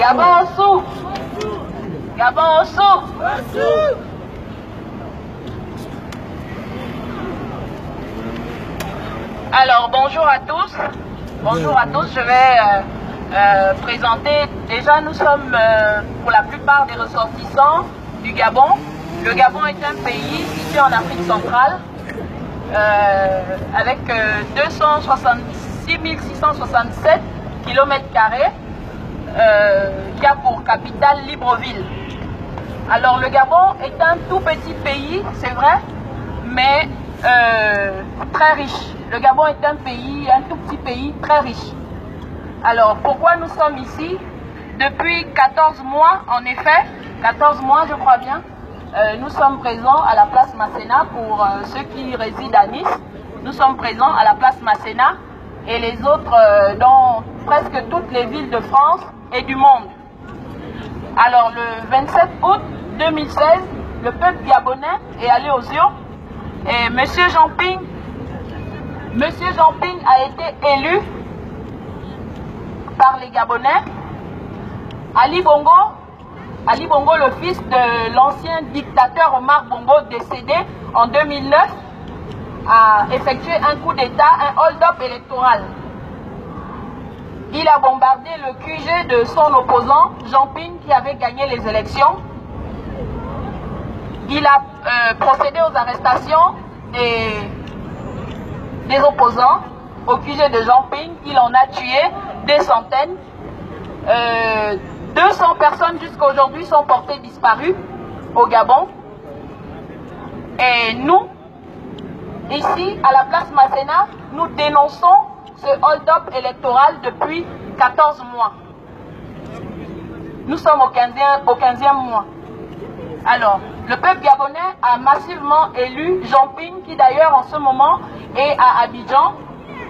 Gabon sous. Gabon sous. Alors, bonjour à tous. Bonjour à tous. Je vais présenter. Déjà, nous sommes pour la plupart des ressortissants du Gabon. Le Gabon est un pays situé en Afrique centrale avec 266 667 km², qui a pour capitale Libreville. Alors, le Gabon est un tout petit pays, c'est vrai, mais très riche. Le Gabon est un pays, un tout petit pays très riche. Alors, pourquoi nous sommes ici? Depuis 14 mois, en effet, 14 mois je crois bien, nous sommes présents à la place Masséna. Pour ceux qui résident à Nice, nous sommes présents à la place Masséna et les autres dans presque toutes les villes de France et du monde. Alors, le 27 août 2016, le peuple gabonais est allé aux urnes et M. Jean-Ping a été élu par les Gabonais. Ali Bongo, le fils de l'ancien dictateur Omar Bongo décédé en 2009, a effectué un coup d'État, un hold-up électoral. Il a bombardé le QG de son opposant, Jean-Ping, qui avait gagné les élections. Il a procédé aux arrestations des opposants au QG de Jean-Ping. Il en a tué des centaines. 200 personnes jusqu'à aujourd'hui sont portées disparues au Gabon. Et nous, ici, à la place Masséna, nous dénonçons ce hold-up électoral depuis 14 mois. Nous sommes au 15e mois. Alors, le peuple gabonais a massivement élu Jean-Ping, qui d'ailleurs en ce moment est à Abidjan,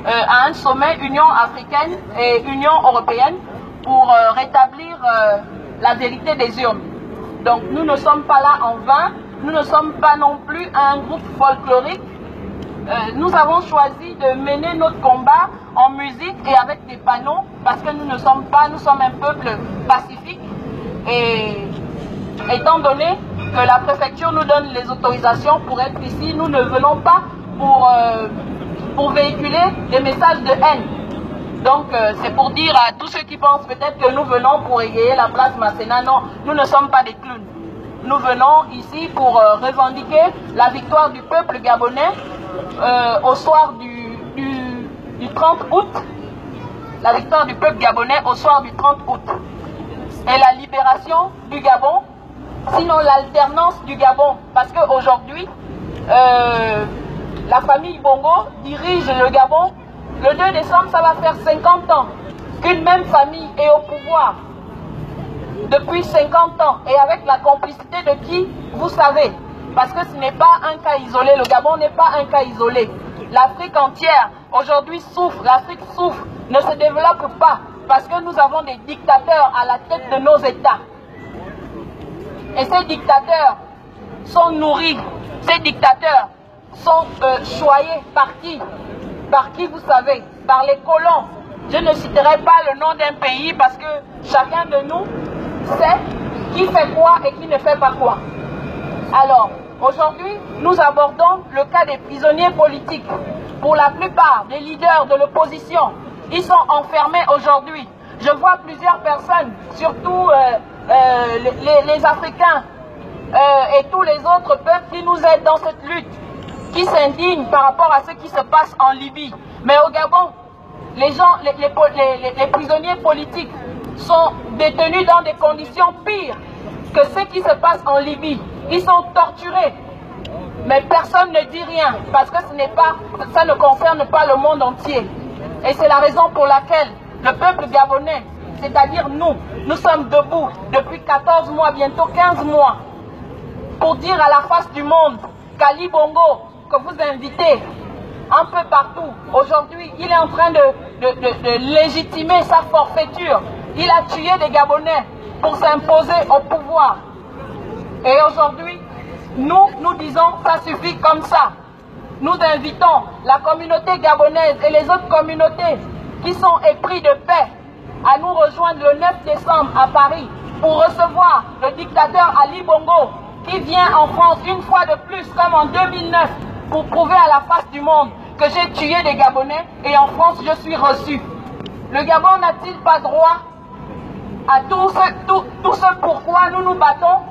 à un sommet Union africaine et Union européenne pour rétablir la vérité des urnes. Donc nous ne sommes pas là en vain, nous ne sommes pas non plus un groupe folklorique. Nous avons choisi de mener notre combat en musique et avec des panneaux parce que nous sommes un peuple pacifique et étant donné que la préfecture nous donne les autorisations pour être ici, nous ne venons pas pour véhiculer des messages de haine. Donc c'est pour dire à tous ceux qui pensent peut-être que nous venons pour égayer la place Masséna. Non, nous ne sommes pas des clowns. Nous venons ici pour revendiquer la victoire du peuple gabonais au soir du 30 août. La victoire du peuple gabonais au soir du 30 août. Et la libération du Gabon, sinon l'alternance du Gabon. Parce qu'aujourd'hui, la famille Bongo dirige le Gabon. Le 2 décembre, ça va faire 50 ans qu'une même famille est au pouvoir. Depuis 50 ans. Et avec la complicité de qui? Vous savez. Parce que ce n'est pas un cas isolé. Le Gabon n'est pas un cas isolé. L'Afrique entière, aujourd'hui, souffre. L'Afrique souffre, ne se développe pas. Parce que nous avons des dictateurs à la tête de nos États. Et ces dictateurs sont nourris. Ces dictateurs sont choyés par qui? Par qui vous savez? Par les colons. Je ne citerai pas le nom d'un pays parce que chacun de nous sait qui fait quoi et qui ne fait pas quoi. Alors, aujourd'hui, nous abordons le cas des prisonniers politiques. Pour la plupart des leaders de l'opposition, ils sont enfermés aujourd'hui. Je vois plusieurs personnes, surtout les Africains et tous les autres peuples qui nous aident dans cette lutte, qui s'indignent par rapport à ce qui se passe en Libye. Mais au Gabon, les prisonniers politiques sont détenus dans des conditions pires que ce qui se passe en Libye. Ils sont torturés. Mais personne ne dit rien parce que ça ne concerne pas le monde entier. Et c'est la raison pour laquelle le peuple gabonais, c'est-à-dire nous sommes debout depuis 14 mois, bientôt 15 mois, pour dire à la face du monde qu'Ali Bongo, que vous invitez un peu partout, aujourd'hui, il est en train de légitimer sa forfaiture. Il a tué des Gabonais pour s'imposer au pouvoir. Et aujourd'hui, nous disons ça suffit comme ça. Nous invitons la communauté gabonaise et les autres communautés qui sont épris de paix à nous rejoindre le 9 décembre à Paris pour recevoir le dictateur Ali Bongo qui vient en France une fois de plus comme en 2009 pour prouver à la face du monde que j'ai tué des Gabonais et en France je suis reçu. Le Gabon n'a-t-il pas droit à tout ce pourquoi nous nous battons?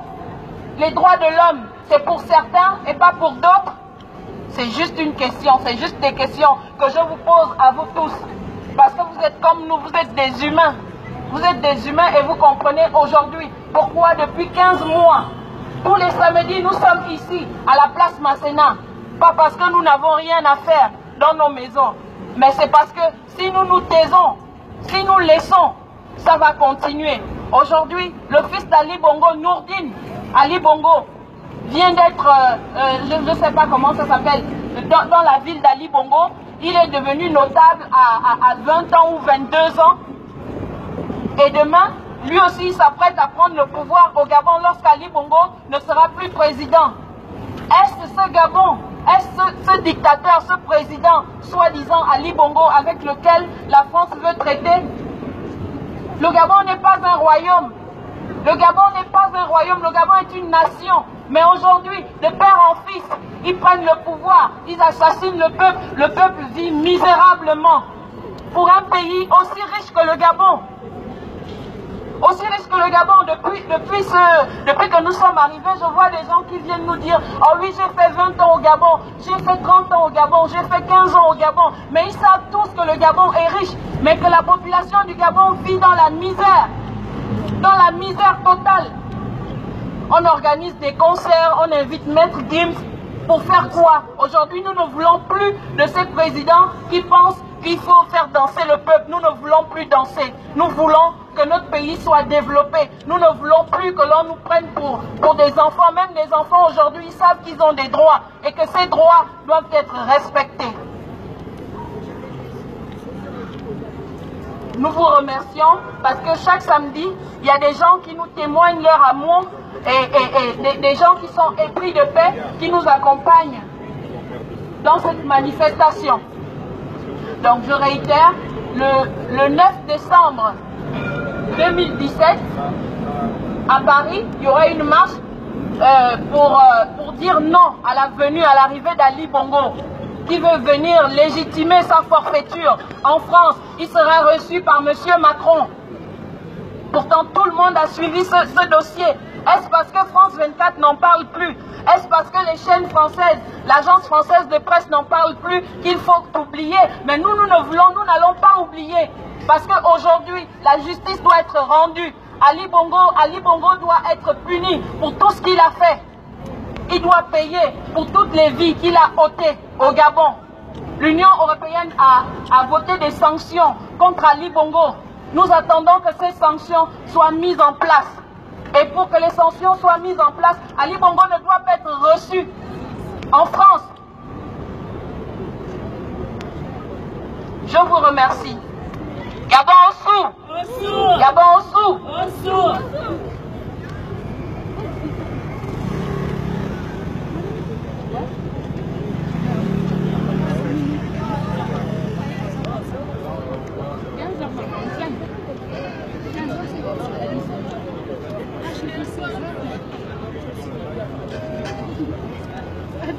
Les droits de l'homme, c'est pour certains et pas pour d'autres? C'est juste une question, c'est juste des questions que je vous pose à vous tous. Parce que vous êtes comme nous, vous êtes des humains. Vous êtes des humains et vous comprenez aujourd'hui pourquoi depuis 15 mois, tous les samedis, nous sommes ici, à la place Masséna. Pas parce que nous n'avons rien à faire dans nos maisons, mais c'est parce que si nous nous taisons, si nous laissons, ça va continuer. Aujourd'hui, le fils d'Ali Bongo, Nourdine Ali Bongo, vient d'être, je ne sais pas comment ça s'appelle, dans la ville d'Ali Bongo. Il est devenu notable à 20 ans ou 22 ans. Et demain, lui aussi s'apprête à prendre le pouvoir au Gabon lorsqu'Ali Bongo ne sera plus président. Est-ce ce Gabon, est-ce ce dictateur, ce président, soi-disant Ali Bongo, avec lequel la France veut traiter? Le Gabon n'est pas un royaume. Le Gabon n'est pas un royaume, le Gabon est une nation. Mais aujourd'hui, de père en fils, ils prennent le pouvoir, ils assassinent le peuple vit misérablement. Pour un pays aussi riche que le Gabon. Aussi riche que le Gabon, depuis que nous sommes arrivés, je vois des gens qui viennent nous dire « Oh oui, j'ai fait 20 ans au Gabon, j'ai fait 30 ans au Gabon, j'ai fait 15 ans au Gabon. » Mais ils savent tous que le Gabon est riche, mais que la population du Gabon vit dans la misère totale. On organise des concerts, on invite Maître Gims pour faire quoi? Aujourd'hui, nous ne voulons plus de ces présidents qui pensent qu'il faut faire danser le peuple. Nous ne voulons plus danser. Nous voulons que notre pays soit développé. Nous ne voulons plus que l'on nous prenne pour des enfants. Même les enfants aujourd'hui, ils savent qu'ils ont des droits et que ces droits doivent être respectés. Nous vous remercions parce que chaque samedi, il y a des gens qui nous témoignent leur amour et des gens qui sont épris de paix, qui nous accompagnent dans cette manifestation. Donc je réitère, le 9 décembre 2017, à Paris, il y aura une marche pour dire non à la venue, à l'arrivée d'Ali Bongo, qui veut venir légitimer sa forfaiture en France. Il sera reçu par M. Macron. Pourtant, tout le monde a suivi ce dossier. Est-ce parce que France 24 n'en parle plus? Est-ce parce que les chaînes françaises, l'agence française de presse n'en parle plus qu'il faut oublier? Mais nous n'allons pas oublier. Parce qu'aujourd'hui, la justice doit être rendue. Ali Bongo doit être puni pour tout ce qu'il a fait. Il doit payer pour toutes les vies qu'il a ôtées au Gabon. L'Union européenne a voté des sanctions contre Ali Bongo. Nous attendons que ces sanctions soient mises en place. Et pour que les sanctions soient mises en place, Ali Bongo ne doit pas être reçu en France. Je vous remercie. Gabon au sou! Gabon au sou!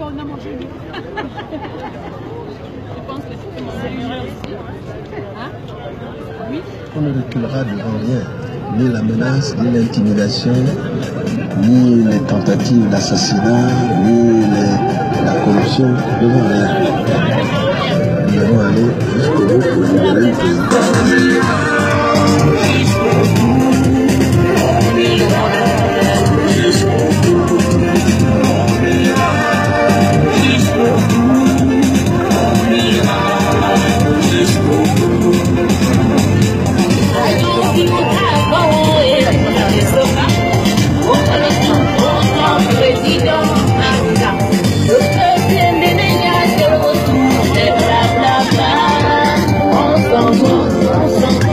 On a mangé une. Je pense que tu peux manger une heure ici. Hein? Oui. On ne reculera devant rien, ni la menace, ni l'intimidation, ni les tentatives d'assassinat, ni la corruption, devant rien. Nous allons aller jusqu'au bout pour libérer le pays. Ensemble,